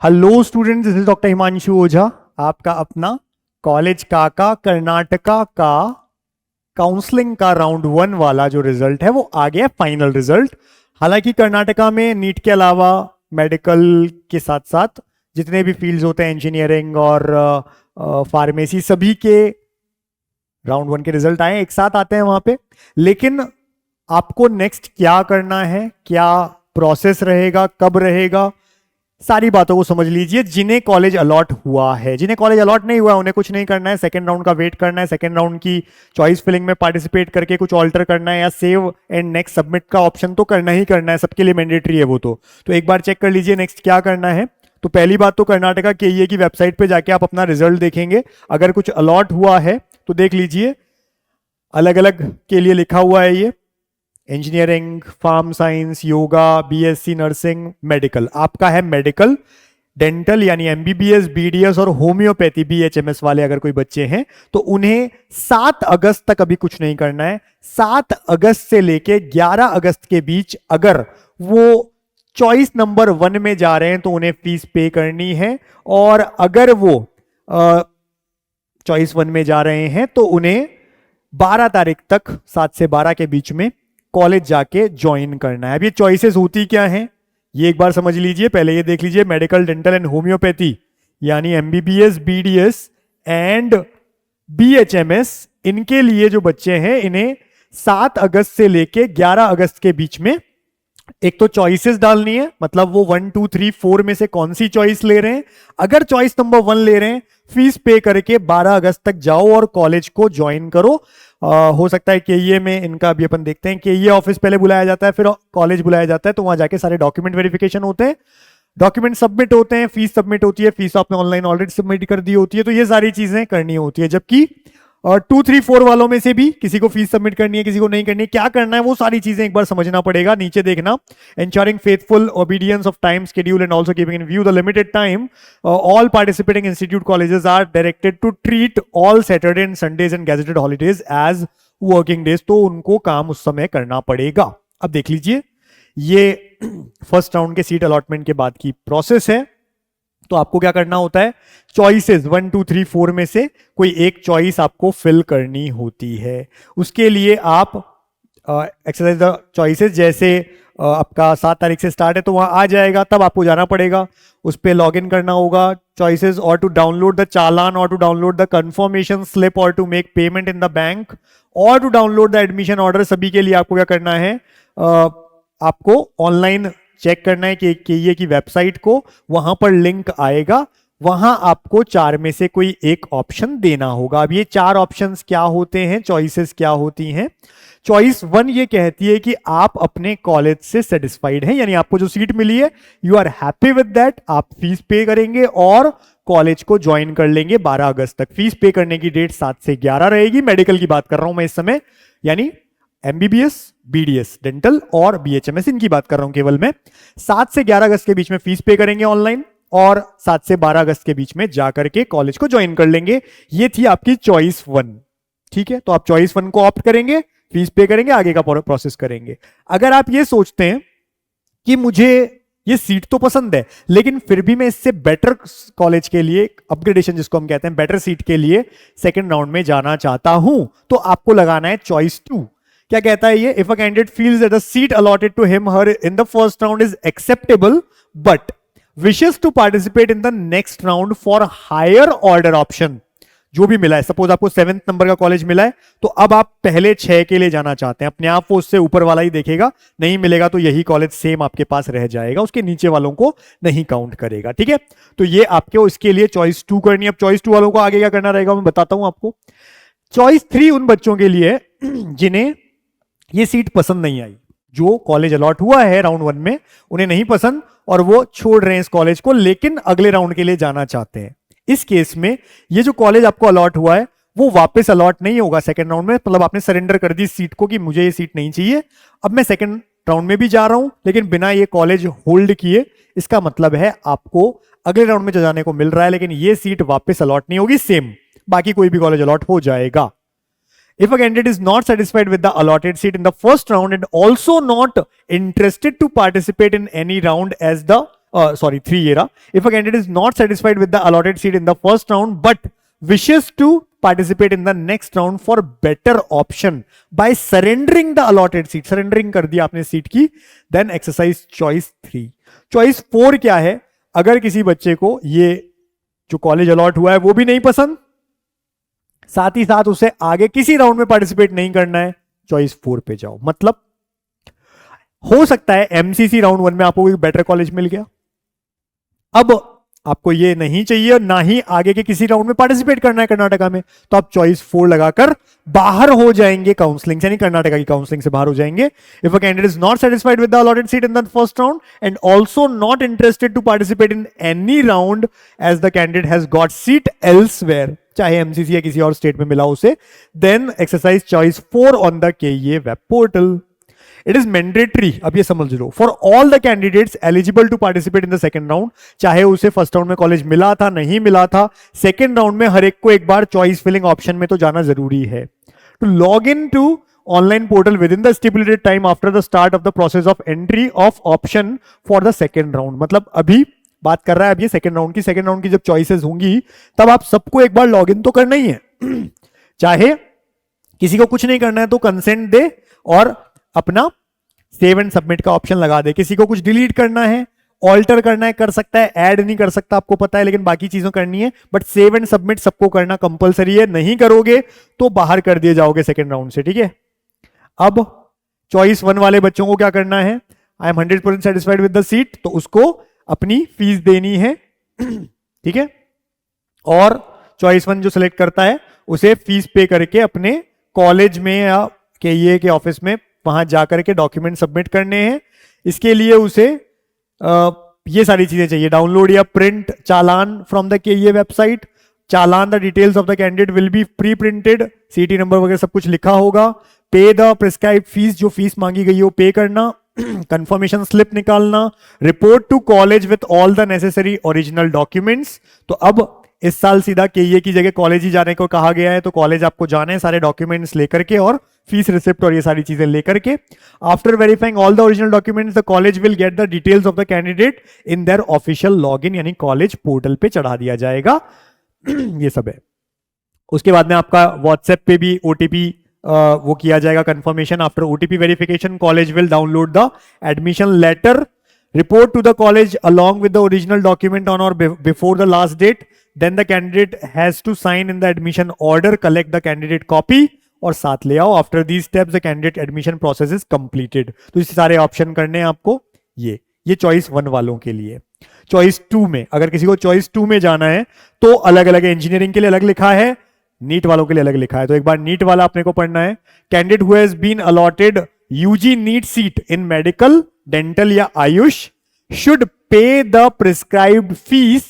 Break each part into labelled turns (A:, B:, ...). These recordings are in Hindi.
A: Hello students, this is doctor Himanshu Ojha, आपका अपना कॉलेज काका कर्नाटका का काउंसलिंग का राउंड 1 वाला जो रिजल्ट है वो आ गया फाइनल रिजल्ट। हालांकि कर्नाटका में नीट के अलावा मेडिकल के साथ साथ जितने भी फील्ड्स होते हैं, इंजीनियरिंग और फार्मेसी, सभी के राउंड 1 के रिजल्ट आए एक साथ आते हैं वहां पे। लेकिन आपको नेक्स्ट क्या करना है, क्या प्रोसेस रहेगा, कब रहेगा, सारी बातों को समझ लीजिए। जिन्हें कॉलेज अलॉट हुआ है, जिन्हें कॉलेज अलॉट नहीं हुआ उन्हें कुछ नहीं करना है, सेकंड राउंड का वेट करना है, सेकंड राउंड की चॉइस फिलिंग में पार्टिसिपेट करके कुछ ऑल्टर करना है या सेव एंड नेक्स्ट सबमिट का ऑप्शन तो करना ही करना है, सबके लिए मैंडेटरी है वो। तो एक बार चेक कर लीजिए नेक्स्ट क्या करना है। तो पहली बात तो कर्नाटका केईए की वेबसाइट पे जाके आप अपना रिजल्ट देखेंगे। अगर कुछ अलॉट हुआ है तो देख लीजिए, अलग अलग के लिए लिखा हुआ है ये, engineering, pharm science, yoga, BSc nursing, medical. आपका है मेडिकल, डेंटल यानी एमबीबीएस, बीडीएस और होम्योपैथी बीएचएमएस वाले अगर कोई बच्चे हैं तो उन्हें 7 अगस्त तक अभी कुछ नहीं करना है। 7 अगस्त से लेके 11 अगस्त के बीच अगर वो चॉइस नंबर 1 में जा रहे हैं तो उन्हें फीस पे करनी है, और अगर वो चॉइस 1 में जा रहे हैं तो उन्हें 12 तारीख तक 7 से 12 के बीच में कॉलेज जाके ज्वाइन करना है। अब ये चॉइसेस होती क्या हैं ये एक बार समझ लीजिए। पहले ये देख लीजिए, मेडिकल, डेंटल एंड होम्योपैथी यानी एमबीबीएस, बीडीएस एंड बीएचएमएस, इनके लिए जो बच्चे हैं इन्हें 7 अगस्त से लेके 11 अगस्त के बीच में एक तो चॉइसेस डालनी है, मतलब वो 1 2 3 4 में से कौन सी चॉइस ले रहे हैं। अगर चॉइस नंबर 1 ले रहे हैं, फीस पे करके 12 अगस्त तक जाओ और कॉलेज को ज्वाइन करो। हो सकता है केईए में इनका अभी अपन देखते हैं, केईए ऑफिस पहले बुलाया जाता है फिर कॉलेज बुलाया जाता है, तो वहां जाके सारे डॉक्यूमेंट वेरिफिकेशन होते हैं, डॉक्यूमेंट सबमिट होते हैं, फीस सबमिट होती है, फीस आपने ऑनलाइन ऑलरेडी सबमिट कर दी होती है, तो ये सारी चीजें करनी होती है। जबकि 2 3 4 वालों में से भी किसी को फीस सबमिट करनी है, किसी को नहीं करनी है, क्या करना है वो सारी चीजें एक बार समझना पड़ेगा। नीचे देखना, ensuring faithful obedience of time schedule and also keeping in view the limited time, all participating institute colleges are directed to treat all Saturday and Sundays and gazetted holidays as working days। तो उनको काम उस समय करना पड़ेगा। अब देख लीजिए, ये फर्स्ट राउंड के सीट अलॉटमेंट के बाद की प्रोसेस है। तो आपको क्या करना होता है, चॉइसेस 1 2 3 4 में से कोई एक चॉइस आपको फिल करनी होती है। उसके लिए आप एक्सरसाइज द चॉइसेस, जैसे आपका 7 तारीख से स्टार्ट है तो वहां आ जाएगा, तब आपको जाना पड़ेगा, उस पर लॉग इन करना होगा, चॉइसेस, और टू डाउनलोड द चालान और to download the confirmation slip और to make payment in the bank और to download the admission order. सभी के लिए आपको क्या करना है, आपको ऑनलाइन चेक करना है कि ये की वेबसाइट को, वहां पर लिंक आएगा, वहां आपको 4 में से कोई एक ऑप्शन देना होगा। अब ये 4 ऑप्शंस क्या होते हैं, चॉइसेस क्या होती हैं। चॉइस 1 ये कहती है कि आप अपने कॉलेज से सेटिस्फाइड हैं, यानी आपको जो सीट मिली है you are happy with that, आप फीस पे करेंगे और कॉलेज को ज्वाइन कर लेंगे 12 अगस्त तक। फीस पे करने की डेट 7 से 11 रहेगी। मेडिकल की बात कर रहा हूं मैं इस समय, यानी एमबीबीएस, बीडीएस, डेंटल और बीएचएमएस, इनकी बात कर रहा हूं केवल मैं। 7 से 11 अगस्त के बीच में फीस पे करेंगे ऑनलाइन और 7 से 12 अगस्त के बीच में जाकर के कॉलेज को ज्वाइन कर लेंगे। ये थी आपकी चॉइस 1। ठीक है, तो आप चॉइस 1 को ऑप्ट करेंगे, फीस पे करेंगे, आगे का प्रोसेस करेंगे। अगर आप ये सोचते हैं कि मुझे ये सीट तो पसंद है लेकिन फिर भी मैं इससे बेटर कॉलेज के लिए, अपग्रेडेशन जिसको हम कहते हैं, बेटर सीट के लिए सेकंड राउंड में जाना चाहता हूं, तो आपको लगाना है चॉइस 2। क्या कहता है ये, if a candidate feels that the seat allotted to him her in the first round is acceptable but wishes to participate in the next round for higher order option, जो भी मिला है, सपोज आपको 7th नंबर का कॉलेज मिला है तो अब आप पहले 6 के लिए जाना चाहते हैं, अपने आप वो उससे ऊपर वाला ही देखेगा, नहीं मिलेगा तो यही कॉलेज सेम आपके पास रह जाएगा, उसके नीचे वालों को नहीं काउंट करेगा। ठीक है, तो ये आपके इसके लिए चॉइस 2 करनी है। अब चॉइस 2 वालों को आगे क्या करना रहेगा मैं बताता हूं आपको। चॉइस 3 उन बच्चों के लिए जिन्हें ये सीट पसंद नहीं आई, जो कॉलेज अलॉट हुआ है राउंड 1 में उन्हें नहीं पसंद और वो छोड़ रहे हैं इस कॉलेज को, लेकिन अगले राउंड के लिए जाना चाहते हैं। इस केस में ये जो कॉलेज आपको अलॉट हुआ है वो वापस अलॉट नहीं होगा सेकंड राउंड में, मतलब आपने सरेंडर कर दी सीट को कि मुझे ये सीट नहीं चाहिए, अब मैं सेकंड राउंड में भी जा रहा हूं लेकिन बिना ये कॉलेज होल्ड किए। इसका मतलब है आपको अगले राउंड में जाने को मिल रहा है लेकिन ये सीट वापस अलॉट नहीं होगी, सेम बाकी कोई भी कॉलेज अलॉट हो जाएगा। If a candidate is not satisfied with the allotted seat in the first round and also not interested to participate in any round as the sorry 3 ये रहा. If a candidate is not satisfied with the allotted seat in the first round but wishes to participate in the next round for better option by surrendering the allotted seat, surrendering कर दिया आपने सीट की, then exercise choice 3. choice 4 क्या है? अगर किसी बच्चे को ये जो कॉलेज अलॉट हुआ है वो भी नहीं पसंद, साथ ही साथ उसे आगे किसी राउंड में पार्टिसिपेट नहीं करना है, चॉइस 4 पे जाओ. मतलब हो सकता है एमसीसी राउंड 1 में आपको एक बेटर कॉलेज मिल गया, अब आपको ये नहीं चाहिए ना ही आगे के किसी राउंड में पार्टिसिपेट करना है कर्नाटका में, तो आप चॉइस 4 लगाकर बाहर हो जाएंगे काउंसलिंग से, यानी कर्नाटका की काउंसलिंग से बाहर हो जाएंगे. If a candidate is not satisfied with the allotted seat in the first round and also not interested to participate in any round as the candidate has got seat elsewhere, चाहे एमसीसी या किसी और स्टेट में मिला उसे, then exercise choice 4 on the KEA web portal. It is mandatory, अब ये समझ लो, for all the candidates eligible to participate in the second round, चाहे उसे फर्स्ट राउंड में कॉलेज मिला था नहीं मिला था, सेकेंड राउंड में हर एक को एक बार चॉइस फिलिंग ऑप्शन में तो जाना जरूरी है. To log in to online portal within the stipulated time after the start of the process of entry of option for the second round. मतलब अभी बात कर रहा है अब ये सेकेंड राउंड की, सेकेंड राउंड की जब चॉइसेस होंगी तब आप सबको एक बार लॉग इन तो करना ही है. चाहे किसी को कुछ नहीं करना है तो कंसेंट दे और अपना सेव एंड सबमिट का ऑप्शन लगा दे. किसी को कुछ डिलीट करना है, ऑल्टर करना है, कर सकता है, ऐड नहीं कर सकता आपको पता है, लेकिन बाकी चीजों करनी है, बट सेव एंड सबमिट सबको करना कंपलसरी है, नहीं करोगे तो बाहर कर दिए जाओगे सेकेंड राउंड से. ठीक है, अब चॉइस 1 वाले बच्चों को क्या करना है? I am 100% satisfied with the seat, तो उसको अपनी फीस देनी है. ठीक है, और चॉइस 1 जो सिलेक्ट करता है उसे फीस पे करके अपने कॉलेज में या केईए के ऑफिस में वहां जाकर के डॉक्यूमेंट सबमिट करने हैं. इसके लिए उसे ये सारी चीजें चाहिए: डाउनलोड या print challan from the KEA website, challan the details of the candidate will be pre printed, CET number वगैरह सब कुछ लिखा होगा, पे द प्रिस्क्राइब फीस, जो फीस मांगी गई है वो पे करना, कंफर्मेशन स्लिप निकालना, report to college with all the necessary original documents. तो अब इस साल सीधा केईए की जगह कॉलेज ही जाने को कहा गया है, तो कॉलेज आपको जाने हैं सारे डॉक्यूमेंट्स लेकर के और फीस रिसिप्ट और ये सारी चीजें लेकर के. After verifying all the original documents the college will get the details of the candidate in their official login, यानी कॉलेज पोर्टल पे चढ़ा दिया जाएगा. ये सब है. उसके बाद में आपका व्हाट्सएप पे भी ओटीपी वो किया जाएगा confirmation. After OTP verification college will download the admission letter, report to the college along with the original document on or before the last date. Then the candidate has to sign in the admission order, collect the candidate copy और साथ ले आओ. After these steps the candidate admission process is completed. तो इस सारे ऑप्शन करने हैं आपको. ये चॉइस 1 वालों के लिए. चॉइस 2 में अगर किसी को चॉइस 2 में जाना है तो अलग अलग, इंजीनियरिंग के लिए अलग लिखा है, नीट वालों के लिए अलग लिखा है. तो एक बार नीट वाला अपने को पढ़ना है. Candidate who has been allotted UG NEET seat in medical, dental या AYUSH should pay the prescribed fees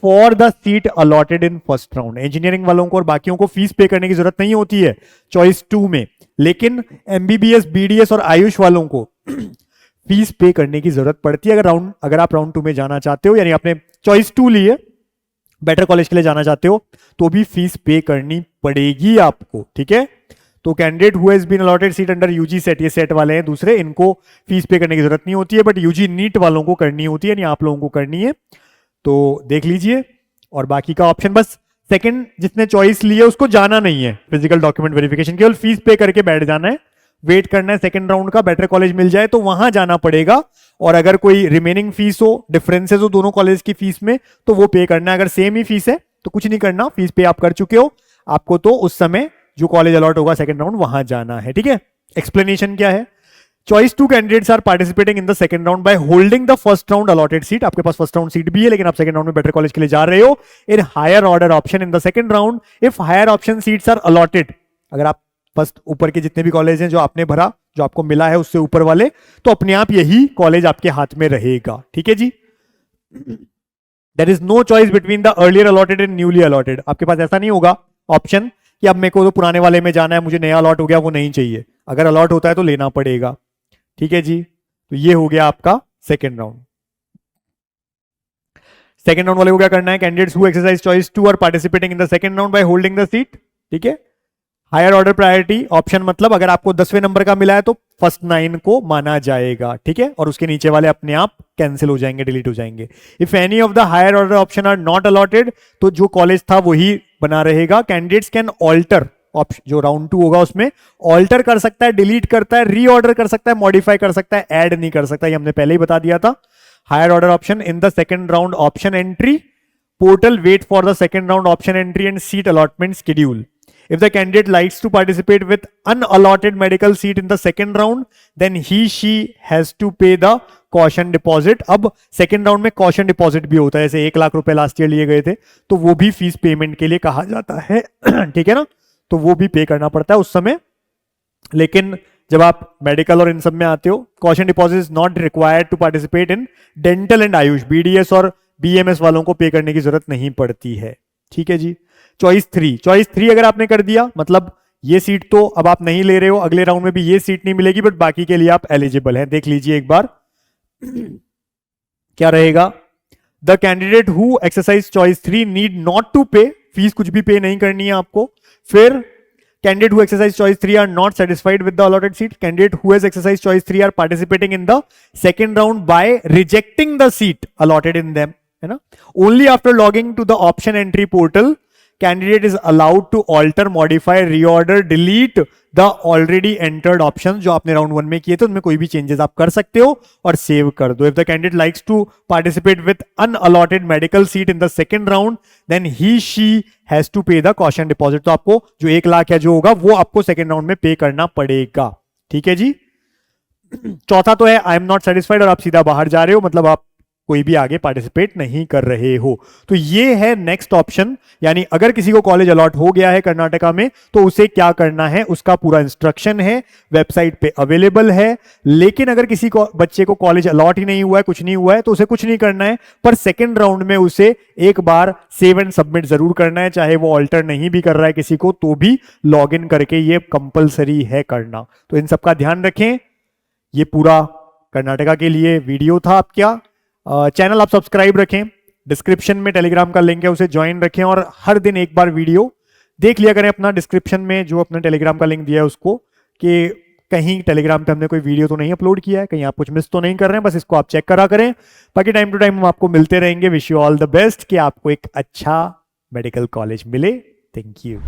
A: for the seat allotted in first round. Engineering वालों को और बाकियों को फीस पे करने की जरूरत नहीं होती है चॉइस 2 में, लेकिन एमबीबीएस, बीडीएस और आयुष वालों को फीस पे करने की जरूरत पड़ती है अगर आप राउंड 2 में जाना चाहते हो, यानी आपने चॉइस 2 लिए, बेटर कॉलेज के लिए जाना चाहते हो तो भी फीस पे करनी पड़ेगी आपको. ठीक है, तो candidate who has been allotted seat under UG CET, ये सेट वाले हैं दूसरे, इनको फीस पे करने की जरूरत नहीं होती है, बट यूजी नीट वालों को करनी होती है, यानी आप लोगों को करनी है. तो देख लीजिए. और बाकी का ऑप्शन बस सेकंड जिसने चॉइस ली है उसको जाना नहीं है फिजिकल डॉक्यूमेंट वेरिफिकेशन, केवल फीस पे करके बैठ जाना है, वेट करना है सेकंड राउंड का, बेटर कॉलेज मिल जाए तो वहां जाना पड़ेगा. और अगर कोई रिमेनिंग फीस हो, डिफरेंसेस हो दोनों कॉलेज की फीस में, तो वो पे करना है. अगर सेम ही फीस है तो कुछ नहीं करना, फीस पे आप कर चुके हो, आपको तो उस समय जो कॉलेज अलॉट होगा सेकंड राउंड वहां जाना है. ठीक है, एक्सप्लेनेशन क्या है? Choice 2 candidates are participating in the second round by holding the first round allotted seat. आपके पास फर्स्ट राउंड सीट भी है लेकिन आप सेकंड राउंड में बेटर कॉलेज के लिए जा रहे हो. In higher order option in the second round if higher option seats are allotted. अगर आप फर्स्ट ऊपर के जितने भी कॉलेज हैं जो आपने भरा, जो आपको मिला है उससे ऊपर वाले, तो अपने आप यही कॉलेज आपके हाथ में रहेगा. ठीक है जी. There is no choice between the earlier allotted and newly allotted. आपके पास ऐसा नहीं होगा ऑप्शन कि अब मेरे को तो पुराने वाले में जाना है, मुझे नया अलॉट हो गया, वो नहीं चाहिए. अगर अलॉट होता है तो लेना पड़ेगा. ठीक है जी. तो ये हो गया आपका सेकेंड राउंड. सेकेंड राउंड वाले को क्या करना है? Candidates who exercise choice 2 are participating in the second round by holding the seat. ठीक है, हायर ऑर्डर प्रायोरिटी ऑप्शन मतलब अगर आपको 10वें नंबर का मिला है तो फर्स्ट 9 को माना जाएगा, ठीक है, और उसके नीचे वाले अपने आप कैंसिल हो जाएंगे, डिलीट हो जाएंगे। If any of the higher order option are not allotted, तो जो कॉलेज था वही बना रहेगा। कैंडिडेट्स कैन ऑल्टर, ऑप्शन जो राउंड 2 होगा उसमें ऑल्टर कर सकता है, डिलीट करता है, रीऑर्डर कर सकता है, मॉडिफाई कर सकता है, ऐड नहीं कर सकता, ये हमने पहले ही बता दिया था। Higher order option in the second round option entry portal wait for the second round option entry and seat allotment schedule. If the candidate likes to participate with unallotted medical seat in the second round, then he/she has to pay the caution deposit. अब सेकेंड राउंड में caution deposit भी होता है, जैसे 1 लाख रुपए लास्ट ईयर लिए गए थे तो वो भी फीस पेमेंट के लिए कहा जाता है ठीक है ना, तो वो भी पे करना पड़ता है उस समय। लेकिन जब आप मेडिकल और इन सब में आते हो, caution deposit is not required to participate in dental and Ayush, BDS और BMS वालों को पे करने की जरूरत नहीं पड़ती है, ठीक है जी। चॉइस 3 अगर आपने कर दिया मतलब ये सीट तो अब आप नहीं ले रहे हो, अगले राउंड में भी ये सीट नहीं मिलेगी, बट बाकी के लिए आप एलिजिबल हैं। देख लीजिए एक बार क्या रहेगा। The candidate who exercise choice 3 need not to pay, fees कुछ भी पे नहीं करनी है आपको। फिर candidate who exercise choice 3 are not satisfied with the allotted seat, candidate who has exercise choice 3 are participating in the second round by rejecting the seat allotted in them, है ना। Only after logging to the option entry portal candidate is allowed to alter, modify, reorder, delete the already entered options। जो आपने राउंड 1 में किए थे उनमें कोई भी चेंजेस आप कर सकते हो और सेव कर दो। If the candidate likes to participate with unallotted medical seat in the second round, then he/she has to pay the caution deposit। तो आपको जो 1 लाख है जो होगा वो आपको सेकेंड राउंड में पे करना पड़ेगा, ठीक है जी। चौथा तो है आई एम नॉट सेटिस्फाइड और आप सीधा बाहर जा रहे हो, मतलब आप कोई भी आगे पार्टिसिपेट नहीं कर रहे हो। तो ये है नेक्स्ट ऑप्शन, यानी अगर किसी को कॉलेज अलॉट हो गया है कर्नाटका में तो उसे क्या करना है उसका पूरा इंस्ट्रक्शन है, वेबसाइट पे अवेलेबल है। लेकिन अगर किसी को बच्चे को कॉलेज अलॉट ही नहीं हुआ है, कुछ नहीं हुआ है, तो उसे कुछ नहीं करना है, पर सेकेंड राउंड में उसे एक बार सेव एंड सबमिट जरूर करना है, चाहे वो ऑल्टर नहीं भी कर रहा है किसी को तो भी लॉग इन करके ये कंपल्सरी है करना। तो इन सबका ध्यान रखें। ये पूरा कर्नाटका के लिए वीडियो था आपका। चैनल आप सब्सक्राइब रखें, डिस्क्रिप्शन में टेलीग्राम का लिंक है उसे ज्वाइन रखें और हर दिन एक बार वीडियो देख लिया करें अपना डिस्क्रिप्शन में जो अपना टेलीग्राम का लिंक दिया है उसको, कि कहीं टेलीग्राम पे हमने कोई वीडियो तो नहीं अपलोड किया है, कहीं आप कुछ मिस तो नहीं कर रहे हैं, बस इसको आप चेक करा करें। बाकी टाइम टू टाइम हम आपको मिलते रहेंगे। Wish you all the best कि आपको एक अच्छा मेडिकल कॉलेज मिले। Thank you.